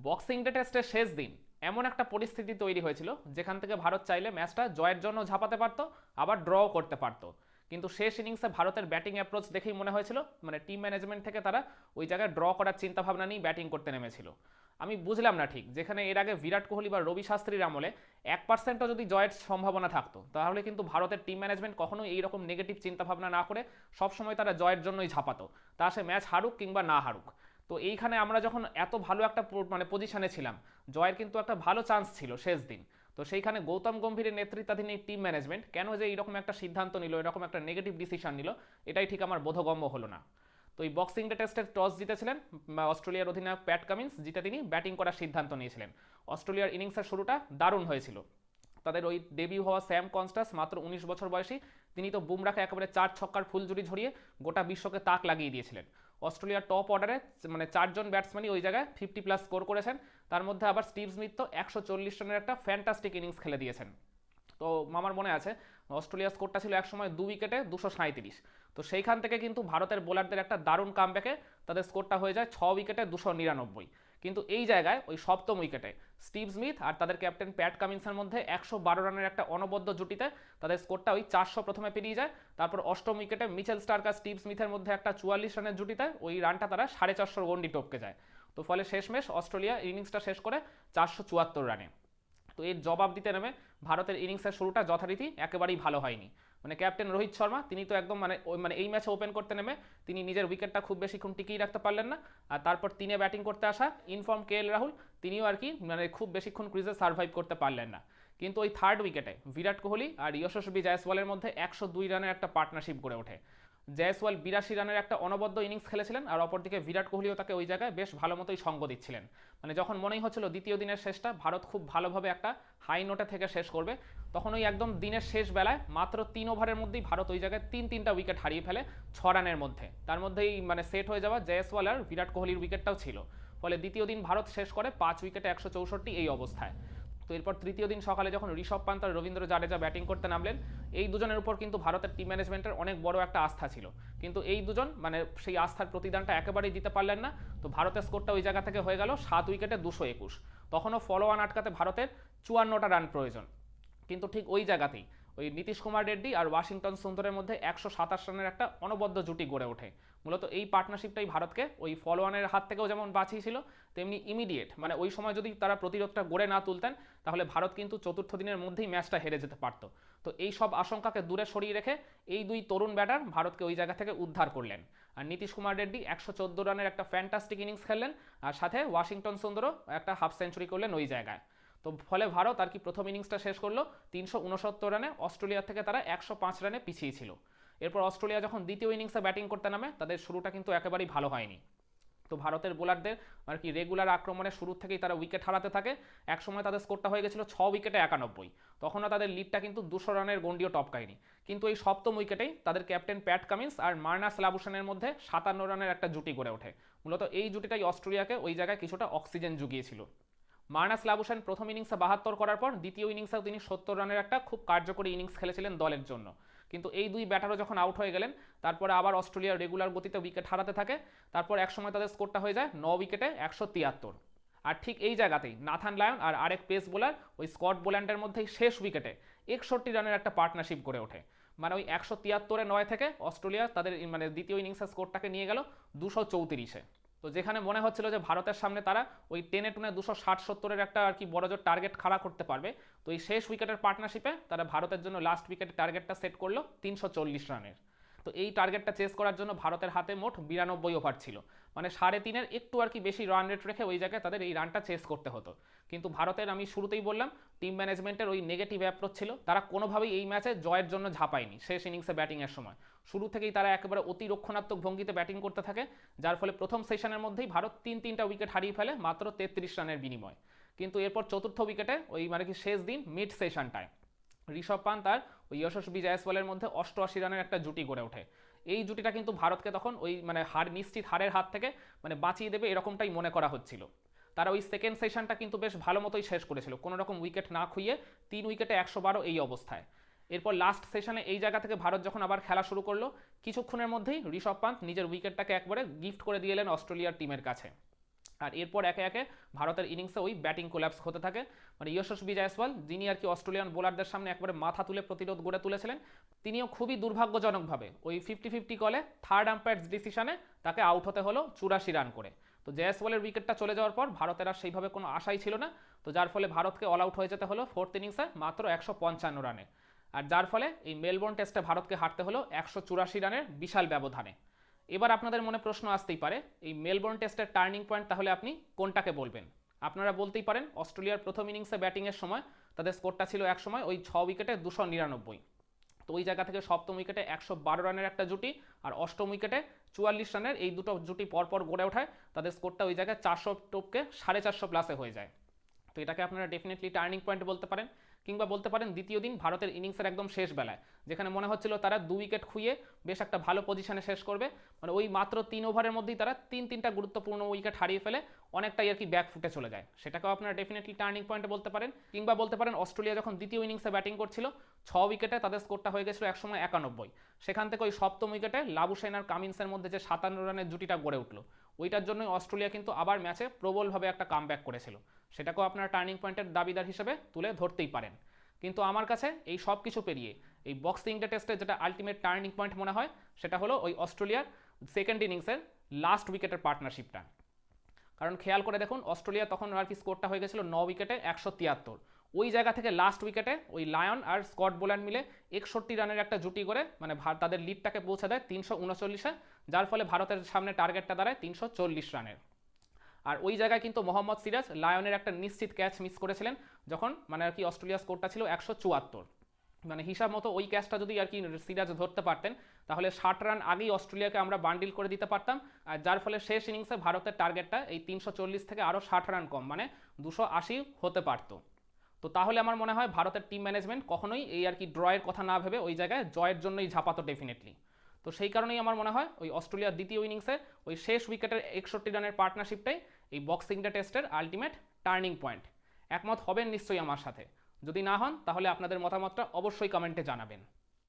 Boxing day টেস্টের শেষ দিন এমন একটা পরিস্থিতি তৈরি হয়েছিল যেখান থেকে ভারত চাইলে ম্যাচটা জয়ের জন্য ঝাঁপাতে পারতো, আবার ড্রও করতে পারতো। কিন্তু শেষ ইনিংসে ভারতের ব্যাটিং অ্যাপ্রোচ দেখেই মনে হয়েছিল মানে টিম ম্যানেজমেন্ট থেকে তারা ওই জায়গায় ড্র করার চিন্তা ভাবনা নিয়ে ব্যাটিং করতে নেমেছিল। আমি বুঝলাম না ঠিক, যেখানে এর আগে বিরাট কোহলি বা রবি শাস্ত্রীর আমলে 1%ও যদি জয়ের সম্ভাবনা থাকতো তাহলে কিন্তু ভারতের টিম ম্যানেজমেন্ট কখনোই এইরকম নেগেটিভ চিন্তাভাবনা না করে সবসময় তারা জয়ের জন্যই ঝাঁপাতো, তা সে ম্যাচ হারুক কিংবা না হারুক। তো এইখানে আমরা যখন এত ভালো একটা মানে পজিশনে ছিলাম, জয়ের কিন্তু একটা ভালো চান্স ছিল শেষ দিন। তো সেইখানে গৌতম গম্ভীরের নেতৃত্বাধীন এই টিম ম্যানেজমেন্ট কেন যে এইরকম একটা সিদ্ধান্ত নিল, এরকম একটা নেগেটিভ ডিসিশন নিল, এটাই ঠিক আমার বোধগম্য হলো না। তো এই বক্সিং ডে টেস্টের টস জিতেছিলেন অস্ট্রেলিয়ার অধিনায়ক প্যাট কামিন্স, জিতে তিনি ব্যাটিং করার সিদ্ধান্ত নিয়েছিলেন। অস্ট্রেলিয়ার ইনিংসের শুরুটা দারুণ হয়েছিল। তাদের ওই ডেবিউ হওয়া স্যাম কনস্টাস মাত্র 19 বছর বয়সী, তিনি তো বুমরাকে একেবারে 4 ছক্কার ফুলঝুরি ঝরিয়ে গোটা বিশ্বকে তাক লাগিয়ে দিয়েছিলেন। অস্ট্রেলিয়ার টপ অর্ডারে মানে 4জন ব্যাটসম্যানই ওই জায়গায় 50+ স্কোর করেছেন। তার মধ্যে আবার স্টিভ স্মিথ তো 140 রানের একটা ফ্যান্টাস্টিক ইনিংস খেলে দিয়েছেন। তো আমার মনে আছে অস্ট্রেলিয়ার স্কোরটা ছিল একসময় 2 উইকেটে 237। তো সেইখান থেকে কিন্তু ভারতের বোলারদের একটা দারুণ কামব্যাকে তাদের স্কোরটা হয়ে যায় 6 উইকেটে 299। কিন্তু এই জায়গায় ওই সপ্তম উইকেটে স্টিভ স্মিথ আর তাদের ক্যাপ্টেন প্যাট কামিন্সের মধ্যে 112 রানের একটা অনবদ্য জুটিতে তাদের স্কোরটা ওই 400 প্রথমে পেরিয়ে যায়। তারপর অষ্টম উইকেটে মিচেল স্টার্ক আর স্টিভ স্মিথের মধ্যে একটা 44 রানের জুটিতে ওই রানটা তারা 450 গন্ডি টপকে যায়। তো ফলে শেষমেশ অস্ট্রেলিয়া ইনিংসটা শেষ করে 474 রানে। তো এর জবাব দিতে নেমে ভারতের ইনিংসের শুরুটা যথারীতি একেবারেই ভালো হয়নি। মানে ক্যাপ্টেন রোহিত শর্মা তিনি তো একদম মানে এই ম্যাচে ওপেন করতে নেমে তিনি নিজের উইকেটটা খুব বেশিক্ষণ টিকিয়ে রাখতে পারলেন না। আর তারপর তিনে ব্যাটিং করতে আসা ইনফর্ম রাহুল তিনিও আর কি মানে খুব বেশিক্ষণ ক্রিজে সার্ভাইভ করতে পারলেন না। কিন্তু ওই থার্ড উইকেটে বিরাট কোহলি আর যশস্বী জয়সওয়ালের মধ্যে 102 রানের একটা পার্টনারশিপ গড়ে ওঠে। জয়সওয়াল 82 রানের একটা অনবদ্য ইনিংস খেলেছিলেন, আর অপরদিকে বিরাট কোহলিও তাকে ওই জায়গায় বেশ ভালো মতোই সঙ্গ দিচ্ছিলেন। মানে যখন মনেই হচ্ছিল দ্বিতীয় দিনের শেষটা ভারত খুব ভালোভাবে একটা হাই নোটে থেকে শেষ করবে, তখন ওই একদম দিনের শেষ বেলায় মাত্র 3 ওভারের মধ্যেই ভারত ওই জায়গায় তিনটা উইকেট হারিয়ে ফেলে 6 রানের মধ্যে। তার মধ্যেই মানে সেট হয়ে যাওয়া জয়সওয়াল আর বিরাট কোহলির উইকেটটাও ছিল। ফলে দ্বিতীয় দিন ভারত শেষ করে 5 উইকেটে 164 এই অবস্থায়। তো এরপর তৃতীয় দিন সকালে যখন ঋষভ পান্ত আর রবীন্দ্র জাডেজা ব্যাটিং করতে নামলেন, এই দুজনের উপর কিন্তু ভারতের টিম ম্যানেজমেন্টের অনেক বড় একটা আস্থা ছিল। কিন্তু এই দুজন মানে সেই আস্থার প্রতিদানটা একেবারেই দিতে পারলেন না। তো ভারতের স্কোরটা ওই জায়গা থেকে হয়ে গেল 7 উইকেটে 221। তখনও ফলো অন আটকাতে ভারতের 54টা রান প্রয়োজন। কিন্তু ঠিক ওই জায়গাতেই ওই নীতিশ কুমার রেড্ডি আর ওয়াশিংটন সুন্দরের মধ্যে 127 রানের একটা অনবদ্য জুটি গড়ে ওঠে। মূলত এই পার্টনারশিপটাই ভারতকে ওই ফলোয়ানের হাত থেকেও যেমন বাঁচিয়েছিল, তেমনি ইমিডিয়েট মানে ওই সময় যদি তারা প্রতিরোধটা গড়ে না তুলতেন তাহলে ভারত কিন্তু চতুর্থ দিনের মধ্যেই ম্যাচটা হেরে যেতে পারত। তো এই সব আশঙ্কাকে দূরে সরিয়ে রেখে এই দুই তরুণ ব্যাটার ভারতকে ওই জায়গা থেকে উদ্ধার করলেন। আর নীতিশ কুমার রেড্ডি 114 রানের একটা ফ্যান্টাস্টিক ইনিংস খেললেন, আর সাথে ওয়াশিংটন সুন্দরও একটা হাফ সেঞ্চুরি করলেন ওই জায়গায়। তো ফলে ভারত আর কি প্রথম ইনিংসটা শেষ করলো 369 রানে, অস্ট্রেলিয়ার থেকে তারা 105 রানে পিছিয়ে ছিল। এরপর অস্ট্রেলিয়া যখন দ্বিতীয় ইনিংসে ব্যাটিং করতে নামে তাদের শুরুটা কিন্তু একেবারেই ভালো হয়নি। তো ভারতের বোলারদের আর কি রেগুলার আক্রমণে শুরু থেকেই তারা উইকেট হারাতে থাকে। একসময় তাদের স্কোরটা হয়ে গেছিল 6 উইকেটে 91, তখনও তাদের লিডটা কিন্তু 200 রানের গন্ডিও টপকায়নি। কিন্তু এই সপ্তম উইকেটেই তাদের ক্যাপ্টেন প্যাট কামিন্স আর মার্নাস লাবুসানের মধ্যে 57 রানের একটা জুটি গড়ে ওঠে। মূলত এই জুটিটাই অস্ট্রেলিয়াকে ওই জায়গায় কিছুটা অক্সিজেন জুগিয়েছিল। মার্নাস লাবুসান প্রথম ইনিংসে 72 করার পর দ্বিতীয় ইনিংসেও তিনি 70 রানের একটা খুব কার্যকরী ইনিংস খেলেছিলেন দলের জন্য। কিন্তু এই দুই ব্যাটারও যখন আউট হয়ে গেলেন তারপরে আবার অস্ট্রেলিয়ার রেগুলার গতিতে উইকেট হারাতে থাকে। তারপর একসময় তাদের স্কোরটা হয়ে যায় 9 উইকেটে 173। আর ঠিক এই জায়গাতেই নাথান লায়ন আর আরেক পেস বোলার ওই স্কট বোল্যান্ডের মধ্যেই শেষ উইকেটে 61 রানের একটা পার্টনারশিপ গড়ে ওঠে। মানে ওই 173-9 থেকে অস্ট্রেলিয়া তাদের মানে দ্বিতীয় ইনিংসের স্কোরটাকে নিয়ে গেল 234-এ। তো যেখানে মনে হচ্ছিল যে ভারতের সামনে তারা ওই টেনে টুনে 260-70-এর একটা আর কি বড়জোর টার্গেট খাড়া করতে পারবে, তো এই শেষ উইকেটের পার্টনারশিপে তারা ভারতের জন্য লাস্ট উইকেটের টার্গেটটা সেট করলো 340 রানের। তো এই টার্গেটটা চেস করার জন্য ভারতের হাতে মোট 92 ওভার ছিল। মানে 3.5-এর একটু আর কি বেশি রান রেট রেখে ওই জায়গায় তাদের এই রানটা চেস করতে হতো। কিন্তু ভারতের আমি শুরুতেই বললাম টিম ম্যানেজমেন্টের ওই নেগেটিভ অ্যাপ্রোচ ছিল, তারা কোনোভাবেই এই ম্যাচে জয়ের জন্য ঝাঁপায়নি। শেষ ইনিংসে ব্যাটিংয়ের সময় শুরু থেকেই তারা একেবারে অতি রক্ষণাত্মক ভঙ্গিতে ব্যাটিং করতে থাকে, যার ফলে প্রথম সেশনের মধ্যেই ভারত তিনটা উইকেট হারিয়ে ফেলে মাত্র 33 রানের বিনিময়। কিন্তু এরপর চতুর্থ উইকেটে ওই মানে কি শেষ দিন মিড সেশনটায় ঋষভ পান্ত আর ওই যশস্বী জয়সওয়ালের মধ্যে 88 রানের একটা জুটি গড়ে ওঠে। এই জুটিটা কিন্তু ভারতকে তখন ওই মানে নিশ্চিত হারের হাত থেকে মানে বাঁচিয়ে দেবে এরকমটাই মনে করা হচ্ছিল। তারা ওই সেকেন্ড সেশনটা কিন্তু বেশ ভালো মতোই শেষ করেছিল, কোনো রকম উইকেট না খুইয়ে 3 উইকেটে 112 এই অবস্থায়। এরপর লাস্ট সেশনে এই জায়গা থেকে ভারত যখন আবার খেলা শুরু করলো, কিছুক্ষণের মধ্যেই ঋষভ পান্ত নিজের উইকেটটাকে একবারে গিফট করে দিয়ে এলেন অস্ট্রেলিয়ার টিমের কাছে। আর এরপর একে একে ভারতের ইনিংসে ওই ব্যাটিং কোল্যাপস হতে থাকে, মানে যশস্বী জয়সওয়াল যিনি আর কি অস্ট্রেলিয়ান বোলারদের সামনে একবারে মাথা তুলে প্রতিরোধ গড়ে তুলেছিলেন, তিনিও খুবই দুর্ভাগ্যজনকভাবে ওই 50-50 কলে থার্ড আম্পায়ার্স ডিসিশনে তাকে আউট হতে হলো 84 রান করে। তো জয়সওয়ালের উইকেটটা চলে যাওয়ার পর ভারতের আর সেইভাবে কোনো আশাই ছিল না, তো যার ফলে ভারতকে অল আউট হয়ে যেতে হলো ফোর্থ ইনিংসে মাত্র 155 রানে। আর যার ফলে এই মেলবোর্ন টেস্টে ভারতকে হারতে হলো 184 রানের বিশাল ব্যবধানে। এবার আপনাদের মনে প্রশ্ন আসতেই পারে, এই মেলবোর্ন টেস্টের টার্নিং পয়েন্ট তাহলে আপনি কোনটাকে বলবেন? আপনারা বলতেই পারেন অস্ট্রেলিয়ার প্রথম ইনিংসে ব্যাটিংয়ের সময় তাদের স্কোরটা ছিল এক সময় ওই 6 উইকেটে 299, তো ওই জায়গা থেকে সপ্তম উইকেটে 112 রানের একটা জুটি আর অষ্টম উইকেটে 44 রানের এই দুটো জুটি পরপর গড়ে ওঠায় তাদের স্কোরটা ওই জায়গায় 400 টপকে 450 প্লাসে হয়ে যায়। তো এটাকে আপনারা ডেফিনেটলি টার্নিং পয়েন্ট বলতে পারেন। কিংবা বলতে পারেন দ্বিতীয় দিন ভারতের ইনিংসের একদম শেষ বেলায়, যেখানে মনে হচ্ছিল তারা 2 উইকেট খুইয়ে বেশ একটা ভালো পজিশনে শেষ করবে, মানে ওই মাত্র 3 ওভারের মধ্যেই তারা তিনটা গুরুত্বপূর্ণ উইকেট হারিয়ে ফেলে অনেকটাই আর কি ব্যাক ফুটে চলে যায়, সেটাকেও আপনারা ডেফিনেটলি টার্নিং পয়েন্ট বলতে পারেন। কিংবা বলতে পারেন অস্ট্রেলিয়া যখন দ্বিতীয় ইনিংসে ব্যাটিং করছিল 6 উইকেটে তাদের স্কোরটা হয়ে গেছিল একসময় 91, সেখান থেকে ওই সপ্তম উইকেটে লাবুসেন আর কামিন্সের মধ্যে যে 57 রানের জুটিটা গড়ে উঠলো, ওইটার জন্যই অস্ট্রেলিয়া কিন্তু আবার ম্যাচে প্রবলভাবে একটা কামব্যাক করেছিল, সেটাকেও আপনারা টার্নিং পয়েন্টের দাবিদার হিসেবে তুলে ধরতেই পারেন। কিন্তু আমার কাছে এই সব কিছু পেরিয়ে এই বক্সিং ডে টেস্টে যেটা আলটিমেট টার্নিং পয়েন্ট মনে হয় সেটা হলো ওই অস্ট্রেলিয়ার সেকেন্ড ইনিংসের লাস্ট উইকেটের পার্টনারশিপটা। কারণ খেয়াল করে দেখুন অস্ট্রেলিয়া তখন আর কি স্কোরটা হয়ে গেছিল 9 উইকেটে 173, ওই জায়গা থেকে লাস্ট উইকেটে ওই লায়ন আর স্কট বোল্যান্ড মিলে 61 রানের একটা জুটি করে মানে তাদের লিডটাকে পৌঁছে দেয় 339-এ, যার ফলে ভারতের সামনে টার্গেটটা দাঁড়ায় 340 রানের। আর ওই জায়গায় কিন্তু মোহাম্মদ সিরাজ লায়নের একটা নিশ্চিত ক্যাচ মিস করেছিলেন, যখন মানে আর কি অস্ট্রেলিয়ার স্কোরটা ছিল 174, মানে হিসাব মতো ওই ক্যাচটা যদি আর কি সিরাজ ধরতে পারতেন তাহলে 60 রান আগেই অস্ট্রেলিয়াকে আমরা বান্ডিল করে দিতে পারতাম, আর যার ফলে শেষ ইনিংসে ভারতের টার্গেটটা এই 340 থেকে আরও 60 রান কম মানে 280 হতে পারতো। তো তাহলে আমার মনে হয় ভারতের টিম ম্যানেজমেন্ট কখনোই এই আর কি ড্রয়ের কথা না ভেবে ওই জায়গায় জয়ের জন্যই ঝাঁপাতো ডেফিনেটলি। তো সেই কারণেই আমার মনে হয় ওই অস্ট্রেলিয়ার দ্বিতীয় ইনিংসে ওই শেষ উইকেটের 61 রানের পার্টনারশিপটাই এই বক্সিং ডে টেস্টের আলটিমেট টার্নিং পয়েন্ট। একমত হবেন নিশ্চয়ই আমার সাথে, যদি না হন তাহলে আপনাদের মতামতটা অবশ্যই কমেন্টে জানাবেন।